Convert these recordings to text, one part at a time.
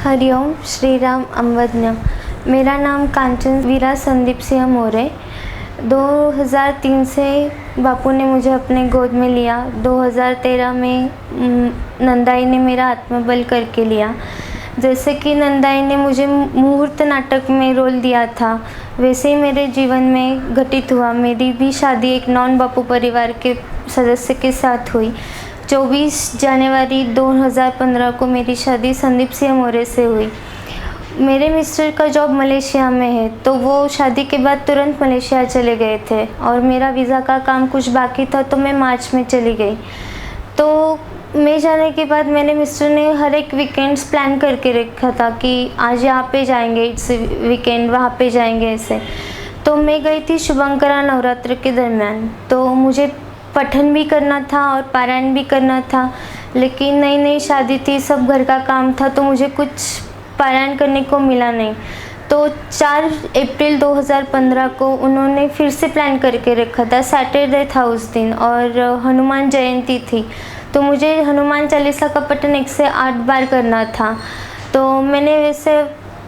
हरिओम श्री राम अम्बज्ञम। मेरा नाम कांचन वीरा संदीप सिंह मोरे। 2003 से बापू ने मुझे अपने गोद में लिया। 2013 में नंदाई ने मेरा आत्मबल करके लिया। जैसे कि नंदाई ने मुझे मुहूर्त नाटक में रोल दिया था, वैसे ही मेरे जीवन में घटित हुआ। मेरी भी शादी एक नॉन बापू परिवार के सदस्य के साथ हुई। 24 जनवरी 2015 को मेरी शादी संदीप सिंह मोरे से हुई। मेरे मिस्टर का जॉब मलेशिया में है, तो वो शादी के बाद तुरंत मलेशिया चले गए थे और मेरा वीज़ा का काम कुछ बाकी था, तो मैं मार्च में चली गई। तो मैं जाने के बाद मेरे मिस्टर ने हर एक वीकेंड्स प्लान करके रखा था कि आज यहाँ पे जाएंगे, इट्स वीकेंड वहाँ पे जाएंगे ऐसे। तो मैं गई थी शुभंकरा नवरात्र के दरमियान। तो मुझे पठन भी करना था और पारायण भी करना था, लेकिन नई नई शादी थी, सब घर का काम था, तो मुझे कुछ पारायण करने को मिला नहीं। तो 4 अप्रैल 2015 को उन्होंने फिर से प्लान करके रखा था। सैटरडे था उस दिन और हनुमान जयंती थी, तो मुझे हनुमान चालीसा का पठन 1 से 8 बार करना था। तो मैंने वैसे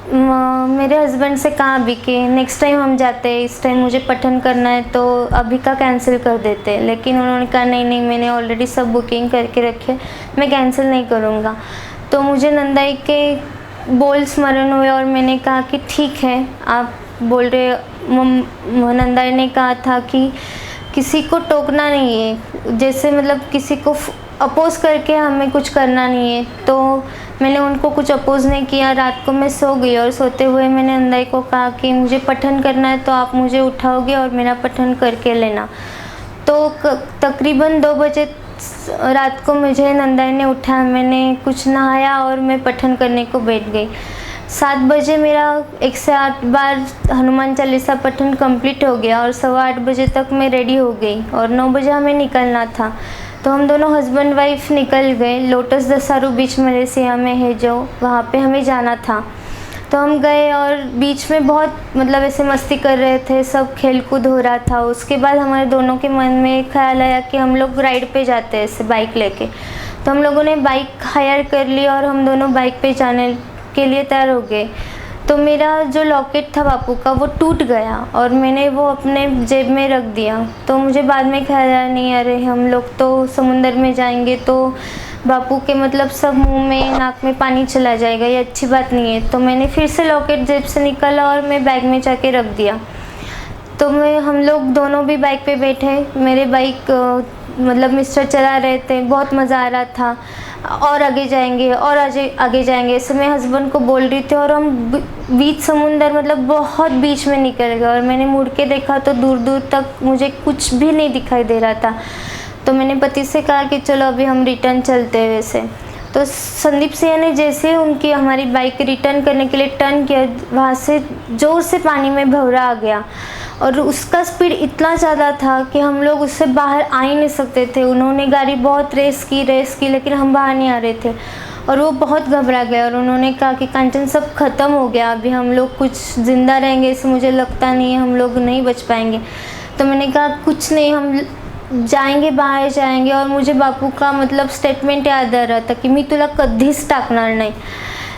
मेरे हस्बैंड से कहा अभी कि नेक्स्ट टाइम हम जाते हैं, इस टाइम मुझे पठन करना है, तो अभी का कैंसिल कर देते हैं। लेकिन उन्होंने कहा नहीं नहीं, मैंने ऑलरेडी सब बुकिंग करके रखी है, मैं कैंसिल नहीं करूँगा। तो मुझे नंदाई के बोल स्मरण हुए और मैंने कहा कि ठीक है, आप बोल रहे। नंदाई ने कहा था कि किसी को टोकना नहीं है, जैसे मतलब किसी को अपोज़ करके हमें कुछ करना नहीं है। तो मैंने उनको कुछ अपोज़ नहीं किया। रात को मैं सो गई और सोते हुए मैंने नंदाई को कहा कि मुझे पठन करना है, तो आप मुझे उठाओगे और मेरा पठन करके लेना। तो तकरीबन 2 बजे रात को मुझे नंदाई ने उठाया, मैंने कुछ नहाया और मैं पठन करने को बैठ गई। 7 बजे मेरा 1 से 8 बार हनुमान चालीसा पठन कंप्लीट हो गया और 8:15 बजे तक मैं रेडी हो गई और 9 बजे हमें निकलना था। तो हम दोनों हस्बैंड वाइफ निकल गए। लोटस दसारू बीच मलेशिया में है, जो वहाँ पे हमें जाना था। तो हम गए और बीच में बहुत मतलब ऐसे मस्ती कर रहे थे, सब खेल कूद हो रहा था। उसके बाद हमारे दोनों के मन में ख्याल आया कि हम लोग राइड पे जाते हैं ऐसे बाइक लेके। तो हम लोगों ने बाइक हायर कर ली और हम दोनों बाइक पे जाने के लिए तैयार हो गए। तो मेरा जो लॉकेट था बापू का, वो टूट गया और मैंने वो अपने जेब में रख दिया। तो मुझे बाद में ख्याल आया, नहीं अरे हम लोग तो समुंदर में जाएंगे तो बापू के मतलब सब मुंह में नाक में पानी चला जाएगा, ये अच्छी बात नहीं है। तो मैंने फिर से लॉकेट जेब से निकाला और मैं बैग में जाके रख दिया। तो हम लोग दोनों भी बाइक पे बैठे। मेरे बाइक मतलब मिस्टर चला रहे थे, बहुत मज़ा आ रहा था। और आगे जाएंगे और आगे जाएंगे ऐसे मैं हस्बैंड को बोल रही थी और हम बीच समुंदर मतलब बहुत बीच में निकल गए। और मैंने मुड़ के देखा तो दूर दूर तक मुझे कुछ भी नहीं दिखाई दे रहा था। तो मैंने पति से कहा कि चलो अभी हम रिटर्न चलते हैं वैसे। तो संदीप सिंह ने जैसे उनकी हमारी बाइक रिटर्न करने के लिए टर्न किया, वहाँ से ज़ोर से पानी में भंवरा आ गया और उसका स्पीड इतना ज़्यादा था कि हम लोग उससे बाहर आ ही नहीं सकते थे। उन्होंने गाड़ी बहुत रेस की, लेकिन हम बाहर नहीं आ रहे थे और वो बहुत घबरा गया। और उन्होंने कहा कि कांचन सब ख़त्म हो गया, अभी हम लोग कुछ ज़िंदा रहेंगे इसे मुझे लगता नहीं है, हम लोग नहीं बच पाएंगे। तो मैंने कहा कुछ नहीं, हम जाएंगे, बाहर जाएंगे। और मुझे बापू का मतलब स्टेटमेंट याद आ रहा था कि मी तुला कधीच टाकणार नाही।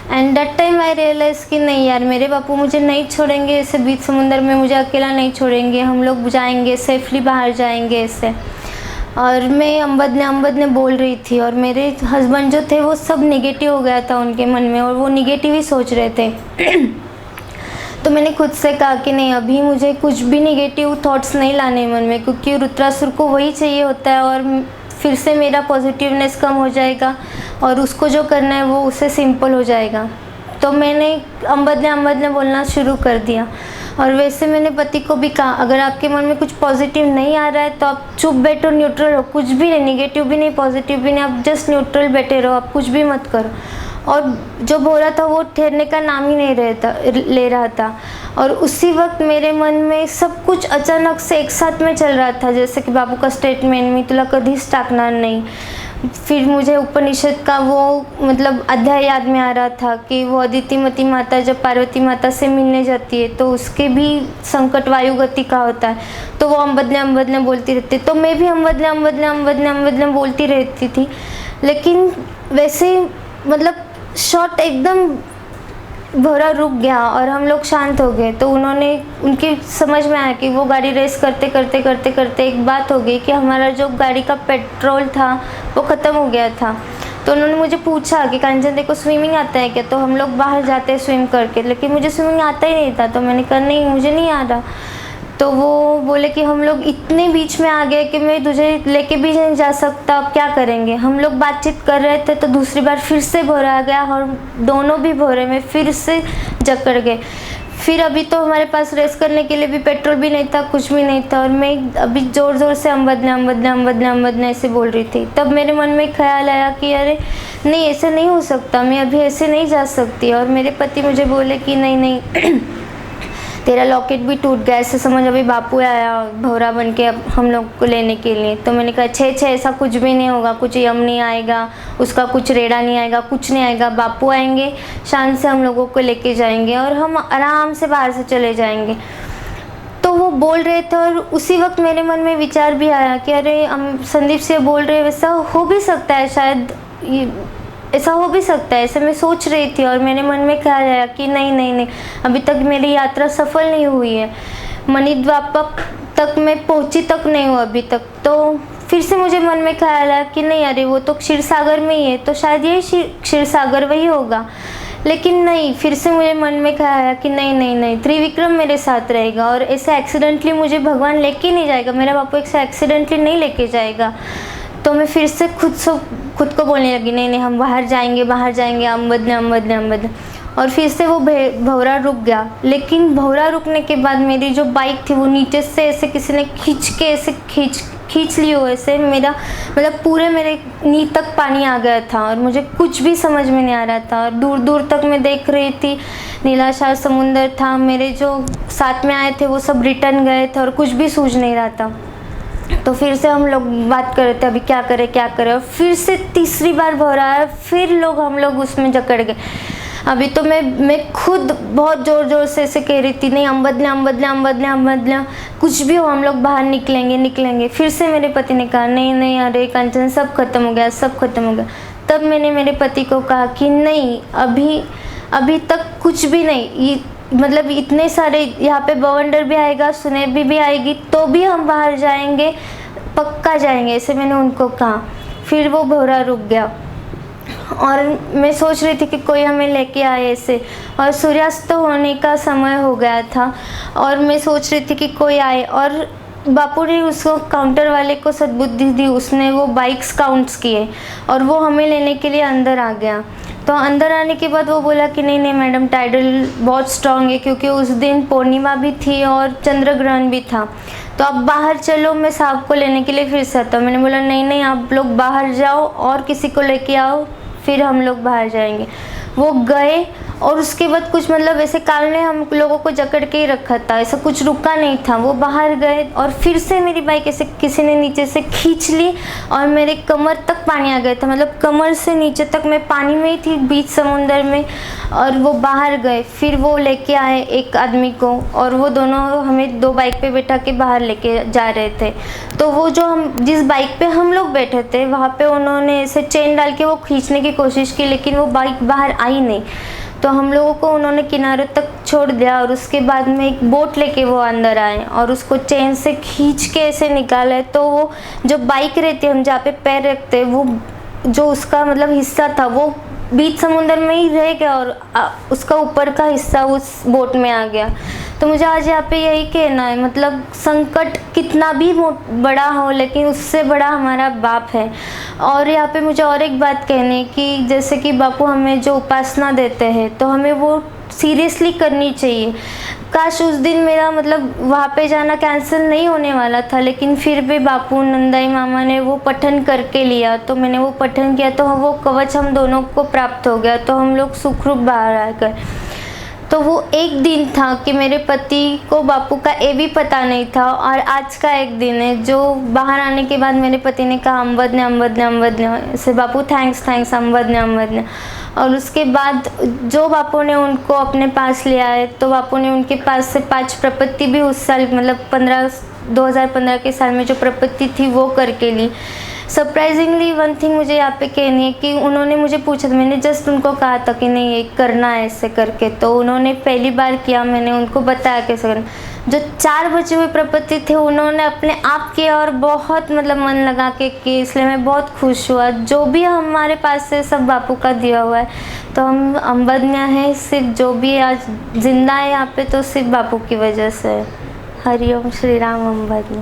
And that time I realise कि नहीं यार, मेरे बापू मुझे नहीं छोड़ेंगे ऐसे बीच समुंदर में, मुझे अकेला नहीं छोड़ेंगे, हम लोग जाएंगे सेफली, बाहर जाएंगे ऐसे। और मैं अम्बद ने बोल रही थी और मेरे हस्बैंड जो थे वो सब नेगेटिव हो गया था उनके मन में और वो नेगेटिव ही सोच रहे थे। तो मैंने खुद से कहा कि नहीं, अभी मुझे कुछ भी नेगेटिव थॉट्स नहीं लाने मन में, क्योंकि रुद्रासुर को वही चाहिए होता है और फिर से मेरा पॉजिटिवनेस कम हो जाएगा और उसको जो करना है वो उससे सिंपल हो जाएगा। तो मैंने अम्बद ने बोलना शुरू कर दिया। और वैसे मैंने पति को भी कहा, अगर आपके मन में कुछ पॉजिटिव नहीं आ रहा है तो आप चुप बैठो, न्यूट्रल हो, कुछ भी नहीं, नेगेटिव भी नहीं पॉजिटिव भी नहीं, आप जस्ट न्यूट्रल बैठे रहो, आप कुछ भी मत करो। और जो बोल रहा था वो ठहरने का नाम ही नहीं ले रहा था। और उसी वक्त मेरे मन में सब कुछ अचानक से एक साथ में चल रहा था, जैसे कि बापू का स्टेटमेंट, मी तुला कधीच टाकणार नहीं। फिर मुझे उपनिषद का वो मतलब अध्याय याद में आ रहा था कि वो अदितिमती माता जब पार्वती माता से मिलने जाती है तो उसके भी संकट वायु गति का होता है, तो वो अम्बद ने बोलती रहती। तो मैं भी अम्बद ने बोलती रहती थी, लेकिन वैसे मतलब शॉर्ट एकदम भौरा रुक गया और हम लोग शांत हो गए। तो उन्होंने, उनकी समझ में आया कि वो गाड़ी रेस करते करते करते करते एक बात हो गई कि हमारा जो गाड़ी का पेट्रोल था वो ख़त्म हो गया था। तो उन्होंने मुझे पूछा कि कांचन देखो स्विमिंग आता है क्या? तो हम लोग बाहर जाते हैं स्विम करके, लेकिन मुझे स्विमिंग आता ही नहीं था। तो मैंने कहा नहीं मुझे नहीं आ रहा। तो वो बोले कि हम लोग इतने बीच में आ गए कि मैं तुझे लेके भी नहीं जा सकता, अब क्या करेंगे। हम लोग बातचीत कर रहे थे तो दूसरी बार फिर से भौरा आ गया और दोनों भी भौरे में फिर से जकड़ गए। फिर अभी तो हमारे पास रेस करने के लिए भी पेट्रोल भी नहीं था, कुछ भी नहीं था, और मैं अभी ज़ोर ज़ोर से हम बदले ऐसे बोल रही थी। तब मेरे मन में ख्याल आया कि अरे नहीं ऐसे नहीं हो सकता, मैं अभी ऐसे नहीं जा सकती। और मेरे पति मुझे बोले कि नहीं नहीं तेरा लॉकेट भी टूट गया, ऐसे समझ अभी बापू आया भौरा बन के अब हम लोग को लेने के लिए। तो मैंने कहा छे ऐसा कुछ भी नहीं होगा, कुछ यम नहीं आएगा, उसका कुछ रेड़ा नहीं आएगा, कुछ नहीं आएगा। बापू आएंगे, शान से हम लोगों को लेके जाएंगे और हम आराम से बाहर से चले जाएंगे। तो वो बोल रहे थे और उसी वक्त मेरे मन में विचार भी आया कि अरे हम संदीप से बोल रहे वैसा हो भी सकता है, शायद ऐसा हो भी सकता है, ऐसे मैं सोच रही थी। और मेरे मन में ख्याल आया कि नहीं नहीं नहीं, अभी तक मेरी यात्रा सफल नहीं हुई है, मणिद्वीप तक मैं पहुंची तक नहीं हूँ अभी तक। तो फिर से मुझे मन में ख्याल आया कि नहीं अरे वो तो क्षीर सागर में ही है, तो शायद ये क्षीर सागर वही होगा। लेकिन नहीं, फिर से मुझे मन में ख्याल आया कि नहीं नहीं नहीं, त्रिविक्रम मेरे साथ रहेगा और ऐसे एक्सीडेंटली मुझे भगवान लेके नहीं जाएगा, मेरा बापू ऐसे एक्सीडेंटली नहीं लेके जाएगा। तो मैं फिर से खुद को बोलने लगी नहीं नहीं हम बाहर जाएंगे हम बदले। और फिर से वो भौरा रुक गया। लेकिन भौरा रुकने के बाद मेरी जो बाइक थी वो नीचे से ऐसे किसी ने खींच ली हो, ऐसे मेरा मतलब पूरे मेरे नी तक पानी आ गया था और मुझे कुछ भी समझ में नहीं आ रहा था। और दूर दूर तक मैं देख रही थी, नीलाशार समुंदर था, मेरे जो साथ में आए थे वो सब रिटर्न गए थे और कुछ भी सूझ नहीं रहा था। तो फिर से हम लोग बात कर रहे थे अभी क्या करें। और फिर से तीसरी बार भौरा आया, फिर हम लोग उसमें जकड़ गए। अभी तो मैं खुद बहुत ज़ोर से ऐसे कह रही थी नहीं हम बदले, कुछ भी हो हम लोग बाहर निकलेंगे। फिर से मेरे पति ने कहा नहीं अरे कंचन सब खत्म हो गया। तब मैंने मेरे पति को कहा कि नहीं अभी तक कुछ भी नहीं, मतलब इतने सारे यहाँ पे बवंडर भी आएगा, सुनेर भी आएगी, तो भी हम बाहर जाएंगे, पक्का जाएंगे, ऐसे मैंने उनको कहा। फिर वो भौरा रुक गया और मैं सोच रही थी कि कोई हमें लेके आए ऐसे, और सूर्यास्त होने का समय हो गया था और मैं सोच रही थी कि कोई आए। और बापू ने उसको काउंटर वाले को सद्बुद्धि दी, उसने वो बाइक्स काउंट्स किए और वो हमें लेने के लिए अंदर आ गया। तो अंदर आने के बाद वो बोला कि नहीं मैडम टाइडल बहुत स्ट्रॉन्ग है, क्योंकि उस दिन पूर्णिमा भी थी और चंद्र ग्रहण भी था, तो अब बाहर चलो, मैं साहब को लेने के लिए फिर से आता हूँ। मैंने बोला नहीं आप लोग बाहर जाओ और किसी को लेके आओ, फिर हम लोग बाहर जाएंगे। वो गए और उसके बाद कुछ मतलब ऐसे काल ने हम लोगों को जकड़ के ही रखा था, ऐसा कुछ रुका नहीं था। वो बाहर गए और फिर से मेरी बाइक ऐसे किसी ने नीचे से खींच ली और मेरे कमर तक पानी आ गया था, मतलब कमर से नीचे तक मैं पानी में ही थी बीच समुंदर में। और वो बाहर गए, फिर वो लेके आए एक आदमी को और वो दोनों हमें 2 बाइक पे बैठा के बाहर लेके जा रहे थे। तो वो जो हम जिस बाइक पे हम लोग बैठे थे वहाँ पे उन्होंने ऐसे चेन डाल के वो खींचने की कोशिश की, लेकिन वो बाइक बाहर आई नहीं। तो हम लोगों को उन्होंने किनारे तक छोड़ दिया और उसके बाद में एक बोट लेके वो अंदर आए और उसको चेन से खींच के ऐसे निकाले। तो वो जो बाइक रहती है, हम जहाँ पे पैर रखते, वो जो उसका मतलब हिस्सा था वो बीच समुंदर में ही रह गया और उसका ऊपर का हिस्सा उस बोट में आ गया। तो मुझे आज यहाँ पे यही कहना है, मतलब संकट कितना भी बड़ा हो लेकिन उससे बड़ा हमारा बाप है। और यहाँ पे मुझे और एक बात कहनी कि जैसे कि बापू हमें जो उपासना देते हैं तो हमें वो सीरियसली करनी चाहिए। काश उस दिन मेरा मतलब वहाँ पे जाना कैंसिल नहीं होने वाला था, लेकिन फिर भी बापू नंदाई मामा ने वो पठन करके लिया, तो मैंने वो पठन किया तो वो कवच हम दोनों को प्राप्त हो गया, तो हम लोग सुखरूप बाहर आ गए। तो वो एक दिन था कि मेरे पति को बापू का ये भी पता नहीं था, और आज का एक दिन है जो बाहर आने के बाद मेरे पति ने कहा अम्बदने ऐसे बापू थैंक्स अम्बदने। और उसके बाद जो बापू ने उनको अपने पास लिया है, तो बापू ने उनके पास से 5 प्रपत्ति भी उस साल मतलब 2015 के साल में जो प्रपत्ति थी वो करके ली। सरप्राइजिंगली वन थिंग मुझे यहाँ पे कहनी है कि उन्होंने मुझे पूछा था, मैंने जस्ट उनको कहा था कि नहीं ये करना है ऐसे करके, तो उन्होंने पहली बार किया, मैंने उनको बताया कैसे करना। जो 4 बचे हुए प्रपत्ति थे उन्होंने अपने आप किया और बहुत मतलब मन लगा के किए, इसलिए मैं बहुत खुश हुआ। जो भी हमारे पास है सब बापू का दिया हुआ है, तो हम अम्बज्ञ हैं, सिर्फ जो भी आज जिंदा है यहाँ पे तो सिर्फ बापू की वजह से है। हरिओम श्री राम अम्बज्ञ।